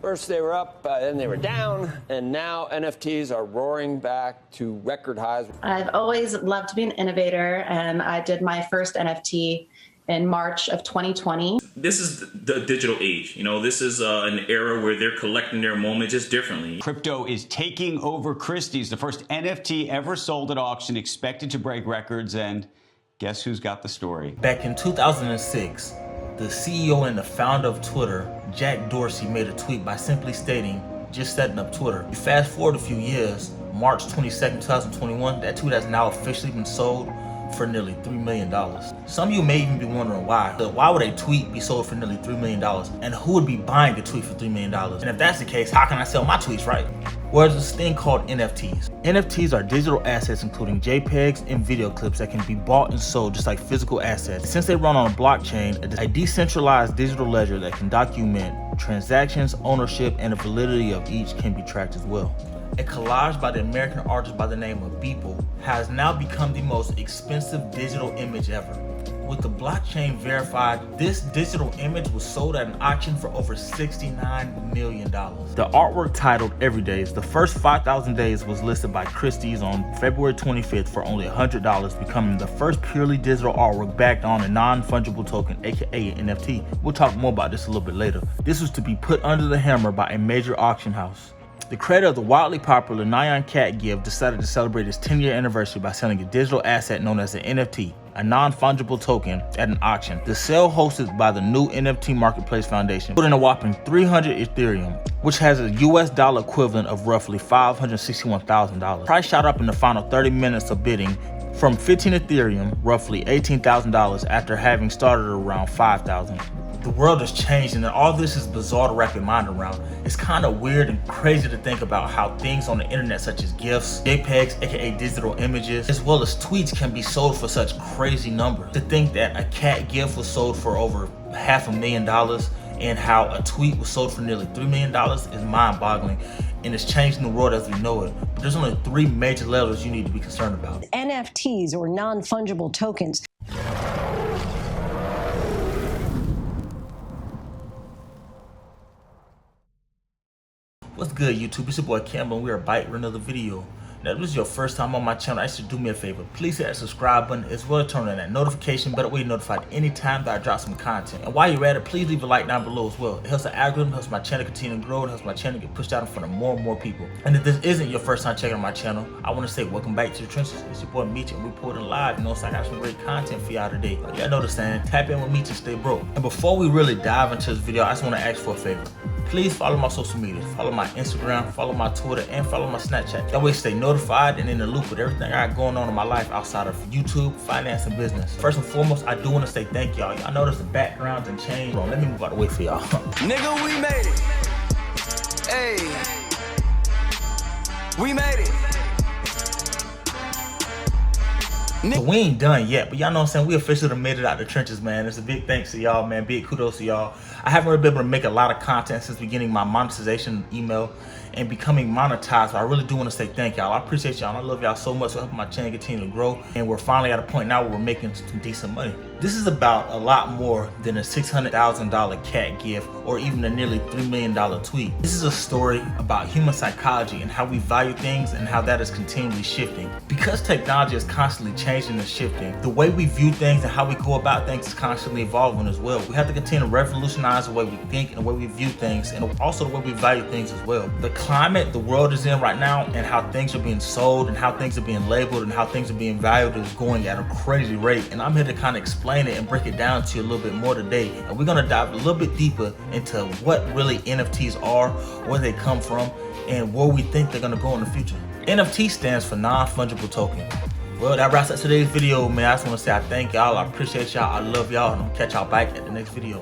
First they were up, then they were down, and now NFTs are roaring back to record highs. I've always loved to be an innovator, and I did my first NFT in March of 2020. This is the digital age. You know, this is an era where they're collecting their moment just differently. Crypto is taking over Christie's, the first NFT ever sold at auction, expected to break records, and guess who's got the story? Back in 2006, the CEO and the founder of Twitter, Jack Dorsey, made a tweet by simply stating, just setting up Twitter. You fast forward a few years, March 22nd, 2021, that tweet has now officially been sold for nearly $3 million. Some of you may even be wondering why. Why would a tweet be sold for nearly $3 million? And who would be buying a tweet for $3 million? And if that's the case, how can I sell my tweets, right? Well, there's this thing called NFTs. NFTs are digital assets including JPEGs and video clips that can be bought and sold just like physical assets. Since they run on a blockchain, a decentralized digital ledger that can document transactions, ownership, and the validity of each can be tracked as well. A collage by the American artist by the name of Beeple has now become the most expensive digital image ever. With the blockchain verified, this digital image was sold at an auction for over $69 million. The artwork, titled Everydays, the first 5,000 days, was listed by Christie's on February 25th for only $100, becoming the first purely digital artwork backed on a non-fungible token, aka NFT. We'll talk more about this a little bit later. This was to be put under the hammer by a major auction house. The creator of the wildly popular Nyan Cat GIF decided to celebrate its 10-year anniversary by selling a digital asset known as an NFT, a non-fungible token, at an auction. The sale, hosted by the new NFT Marketplace Foundation, put in a whopping 300 Ethereum, which has a US dollar equivalent of roughly $561,000. Price shot up in the final 30 minutes of bidding from 15 Ethereum, roughly $18,000, after having started around 5,000. The world has changed, and all this is bizarre to wrap your mind around. It's kind of weird and crazy to think about how things on the internet such as GIFs, JPEGs, aka digital images, as well as tweets can be sold for such crazy numbers. To think that a cat GIF was sold for over $500,000 and how a tweet was sold for nearly $3 million is mind-boggling, and it's changing the world as we know it. But there's only 3 major levels you need to be concerned about. NFTs, or non-fungible tokens. What's good, YouTube? It's your boy Campbell, and we are back with another video. Now, if this is your first time on my channel, I should do me a favor. Please hit that subscribe button as well as turn on that notification bell. That way you're notified anytime that I drop some content. And while you're at it, please leave a like down below as well. It helps the algorithm, helps my channel continue to grow, it helps my channel get pushed out in front of more and more people. And if this isn't your first time checking out my channel, I want to say welcome back to the trenches. It's your boy Meech, and we're reporting live. You know, so I got some great content for y'all today. Y'all know the saying, tap in with Meech and stay broke. And before we really dive into this video, I just want to ask for a favor. Please follow my social media. Follow my Instagram, follow my Twitter, and follow my Snapchat. That way stay notified and in the loop with everything I got going on in my life outside of YouTube, finance, and business. First and foremost, I do want to say thank y'all. Y'all notice the backgrounds and change. Hold on, let me move out of the way for y'all. Nigga, we made it. Hey. We made it. So we ain't done yet, but y'all know what I'm saying? We officially done made it out the trenches, man. It's a big thanks to y'all, man. Big kudos to y'all. I haven't really been able to make a lot of content since beginning my monetization email and becoming monetized, but I really do want to say thank y'all. I appreciate y'all. I love y'all so much for helping my channel continue to grow. And we're finally at a point now where we're making some decent money. This is about a lot more than a $600,000 cat gift or even a nearly $3 million tweet. This is a story about human psychology and how we value things and how that is continually shifting. Because technology is constantly changing and shifting, the way we view things and how we go about things is constantly evolving as well. We have to continue to revolutionize the way we think and the way we view things, and also the way we value things as well. The climate the world is in right now and how things are being sold and how things are being labeled and how things are being valued is going at a crazy rate, and I'm here to kind of explain it and break it down to you a little bit more today. And we're gonna dive a little bit deeper into what really NFTs are, where they come from, and where we think they're gonna go in the future. NFT stands for non-fungible token. Well, that wraps up today's video, man. I just want to say I thank y'all, I appreciate y'all, I love y'all, and I'll catch y'all back at the next video.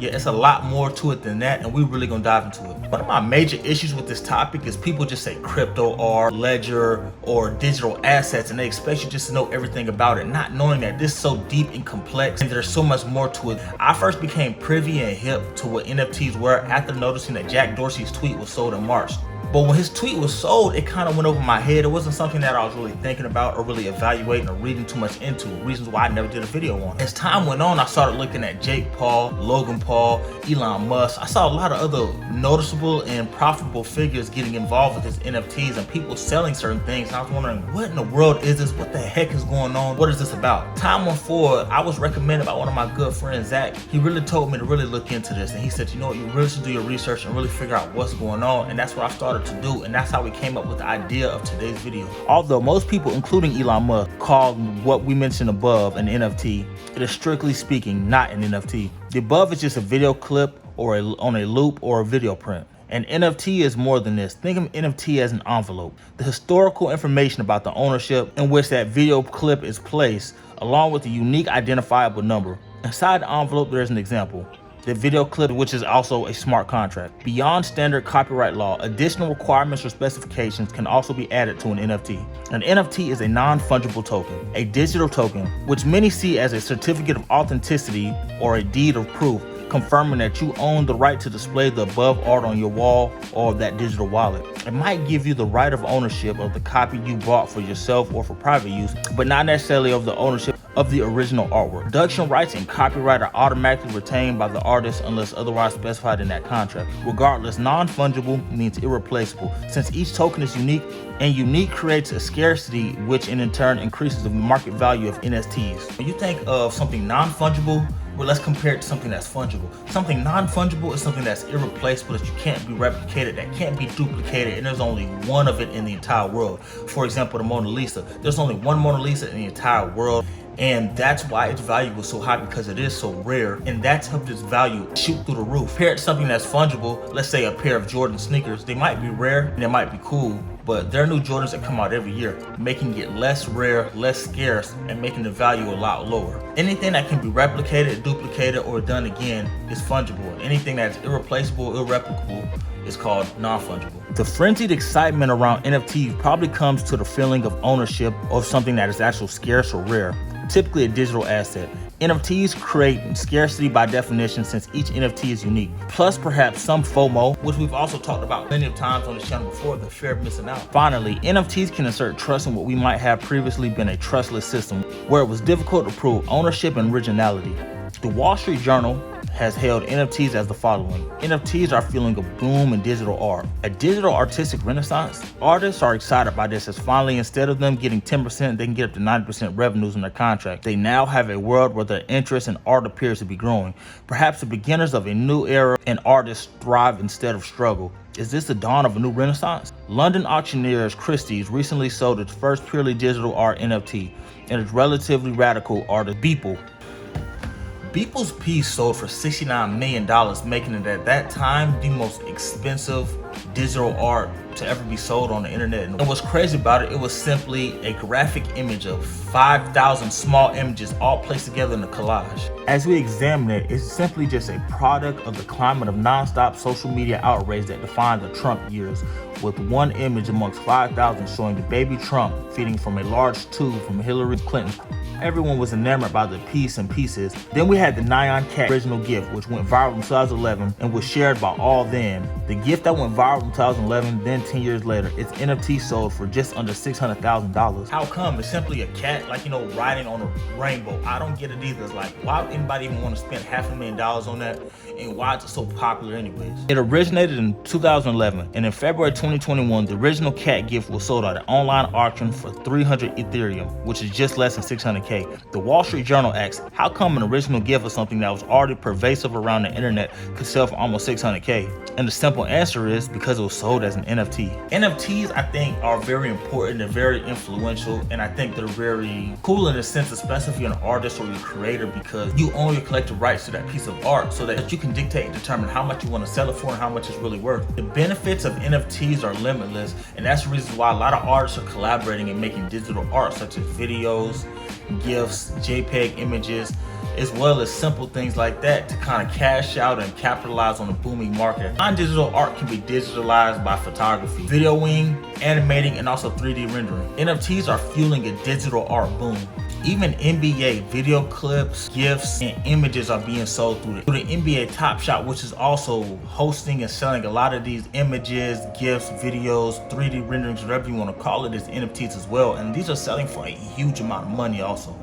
Yeah, it's a lot more to it than that, and we're really gonna dive into it. One of my major issues with this topic is people just say crypto art, ledger, or digital assets, and they expect you just to know everything about it, not knowing that this is so deep and complex and there's so much more to it. I first became privy and hip to what NFTs were after noticing that Jack Dorsey's tweet was sold in March. But when his tweet was sold, it kind of went over my head. It wasn't something that I was really thinking about or really evaluating or reading too much into. Reasons why I never did a video on it. As time went on, I started looking at Jake Paul, Logan Paul, Elon Musk. I saw a lot of other noticeable and profitable figures getting involved with this NFTs and people selling certain things. And I was wondering, what in the world is this? What the heck is going on? What is this about? Time went forward, I was recommended by one of my good friends, Zach. He really told me to really look into this. And he said, you know what, you really should do your research and really figure out what's going on. And that's what I started to do. And that's how we came up with the idea of today's video. Although most people, including Elon Musk, call what we mentioned above an NFT, it is strictly speaking not an NFT. The above is just a video clip or on a loop or a video print. An NFT is more than this. Think of NFT as an envelope. The historical information about the ownership in which that video clip is placed, along with the unique identifiable number. Inside the envelope, there's an example. The video clip, which is also a smart contract. Beyond standard copyright law, additional requirements or specifications can also be added to an NFT. An NFT is a non-fungible token, a digital token, which many see as a certificate of authenticity or a deed of proof, confirming that you own the right to display the above art on your wall or that digital wallet. It might give you the right of ownership of the copy you bought for yourself or for private use, but not necessarily of the ownership of the original artwork. Production rights and copyright are automatically retained by the artist unless otherwise specified in that contract. Regardless, non-fungible means irreplaceable, since each token is unique, and unique creates a scarcity, which in turn increases the market value of NFTs. When you think of something non-fungible, well, let's compare it to something that's fungible. Something non-fungible is something that's irreplaceable, that you can't be replicated, that can't be duplicated, and there's only one of it in the entire world. For example, the Mona Lisa. There's only one Mona Lisa in the entire world, and that's why its value was so high, because it is so rare, and that's helped its value shoot through the roof. Compare it to something that's fungible, let's say a pair of Jordan sneakers. They might be rare and they might be cool, but there are new Jordans that come out every year, making it less rare, less scarce, and making the value a lot lower. Anything that can be replicated, duplicated, or done again is fungible. Anything that's irreplaceable, irreplicable is called non-fungible. The frenzied excitement around NFTs probably comes to the feeling of ownership of something that is actually scarce or rare, typically a digital asset. NFTs create scarcity by definition, since each NFT is unique. Plus perhaps some FOMO, which we've also talked about plenty of times on this channel before, the fear of missing out. Finally, NFTs can assert trust in what we might have previously been a trustless system, where it was difficult to prove ownership and originality. The Wall Street Journal has hailed NFTs as the following. NFTs are feeling a boom in digital art, a digital artistic renaissance. Artists are excited by this, as finally, instead of them getting 10%, they can get up to 90% revenues in their contract. They now have a world where their interest in art appears to be growing. Perhaps the beginners of a new era, and artists thrive instead of struggle. Is this the dawn of a new renaissance? London auctioneers Christie's recently sold its first purely digital art NFT, and its relatively radical artist Beeple. Beeple's piece sold for $69 million, making it at that time the most expensive digital art to ever be sold on the internet. And what's crazy about it, it was simply a graphic image of 5,000 small images all placed together in a collage. As we examine it, it's simply just a product of the climate of non-stop social media outrage that defined the Trump years, with one image amongst 5,000 showing the baby Trump feeding from a large tube from Hillary Clinton. Everyone was enamored by the piece and pieces. Then we had the Nyan Cat original gift, which went viral in 2011 and was shared by all then. The gift that went viral in 2011, then 10 years later, its NFT sold for just under $600,000. How come? It's simply a cat, like, you know, riding on a rainbow. I don't get it either. It's like, why would anybody even want to spend $500,000 on that? And why is it so popular anyways? It originated in 2011, and in February 2021, the original cat gift was sold at an online auction for 300 Ethereum, which is just less than $600K. The Wall Street Journal asks, how come an original gift of something that was already pervasive around the internet could sell for almost $600K? And the simple answer is because it was sold as an NFT. NFTs, I think, are very important. They're very influential, and I think they're very cool in a sense, especially if you're an artist or you're a creator, because you own your collective rights to that piece of art, so that you can dictate and determine how much you want to sell it for and how much it's really worth. The benefits of NFTs are limitless, and that's the reason why a lot of artists are collaborating and making digital art, such as videos, GIFs, JPEG images, as well as simple things like that, to kind of cash out and capitalize on the booming market. Non-digital art can be digitalized by photography, videoing, animating, and also 3D rendering. NFTs are fueling a digital art boom. Even NBA video clips, gifs, and images are being sold through the NBA Top Shop, which is also hosting and selling a lot of these images, gifs, videos, 3D renderings, whatever you want to call it, is NFTs as well. And these are selling for a huge amount of money also.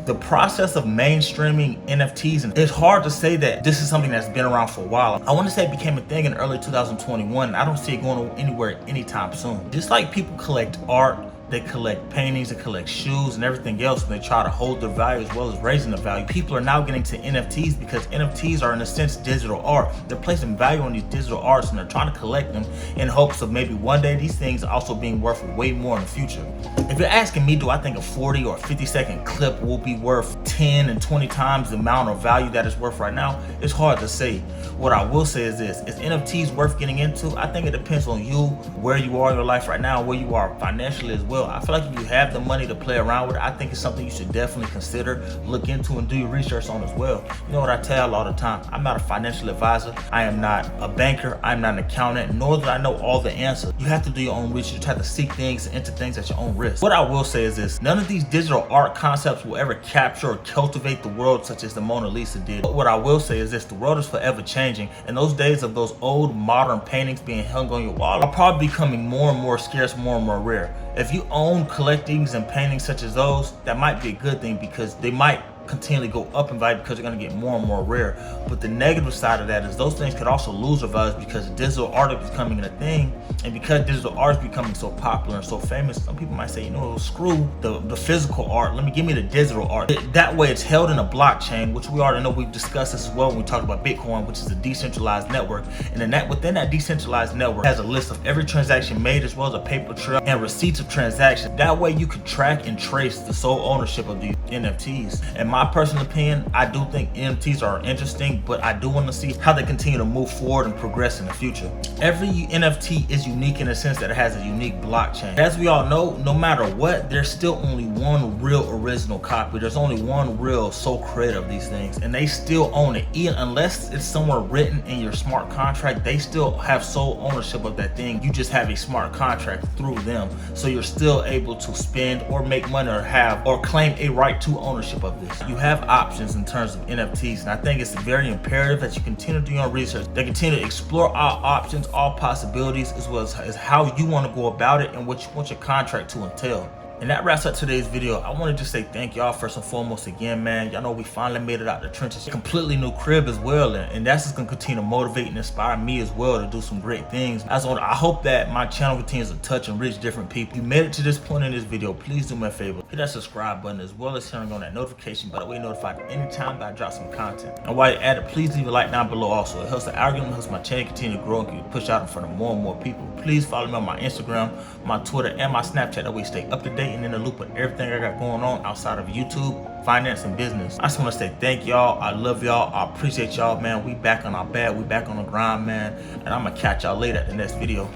The process of mainstreaming NFTs, and it's hard to say that this is something that's been around for a while. I want to say it became a thing in early 2021, and I don't see it going anywhere anytime soon. Just like people collect art, they collect paintings, they collect shoes and everything else, and they try to hold their value as well as raising the value. People are now getting to NFTs because NFTs are in a sense digital art. They're placing value on these digital arts and they're trying to collect them in hopes of maybe one day these things also being worth way more in the future. If you're asking me, do I think a 40 or 50-second clip will be worth 10 and 20 times the amount of value that it's worth right now? It's hard to say. What I will say is this: is NFTs worth getting into? I think it depends on you, where you are in your life right now, where you are financially as well. I feel like if you have the money to play around with it, I think it's something you should definitely consider, look into, and do your research on as well. You know what I tell y'all all the time? I'm not a financial advisor. I am not a banker. I'm not an accountant, nor do I know all the answers. You have to do your own research. You have to seek things and enter things at your own risk. What I will say is this: none of these digital art concepts will ever capture or cultivate the world such as the Mona Lisa did. But what I will say is this: the world is forever changing, and those days of those old modern paintings being hung on your wall are probably becoming more and more scarce, more and more rare. If you own collectings and paintings such as those, that might be a good thing because they might continually go up in value because they're going to get more and more rare. But the negative side of that is those things could also lose their values because digital art is becoming a thing, and because digital art is becoming so popular and so famous, some people might say, you know, screw the physical art, give me the digital art. That way it's held in a blockchain, which we already know. We've discussed this as well when we talked about Bitcoin, which is a decentralized network, and then within that decentralized network has a list of every transaction made as well as a paper trail and receipts of transactions. That way you can track and trace the sole ownership of these NFTs. And my personal opinion, I do think NFTs are interesting, but I do want to see how they continue to move forward and progress in the future. Every NFT is unique in the sense that it has a unique blockchain. As we all know, no matter what, there's still only one real original copy. There's only one real sole creator of these things, and they still own it. Even unless it's somewhere written in your smart contract, they still have sole ownership of that thing. You just have a smart contract through them, so you're still able to spend or make money or have or claim a right to ownership of this. You have options in terms of NFTs, and I think it's very imperative that you continue to do your research, that continue to explore all options, all possibilities, as well as how you want to go about it and what you want your contract to entail. And that wraps up today's video. I want to just say thank y'all first and foremost again, man. Y'all know we finally made it out the trenches. Completely new crib as well, and that's just gonna continue to motivate and inspire me as well to do some great things. I hope that my channel continues to touch and reach different people. If you made it to this point in this video, please do me a favor, hit that subscribe button as well as turning on that notification bell. That way you're notified anytime that I drop some content. And while you're at it, please leave a like down below also. It helps the algorithm, helps my channel continue to grow and get pushed out in front of more and more people. Please follow me on my Instagram, my Twitter, and my Snapchat. That way you stay up to date and in the loop with everything I got going on outside of YouTube, finance, and business. I just want to say thank y'all. I love y'all. I appreciate y'all, man. We back on our bag. We back on the grind, man. And I'm going to catch y'all later in the next video.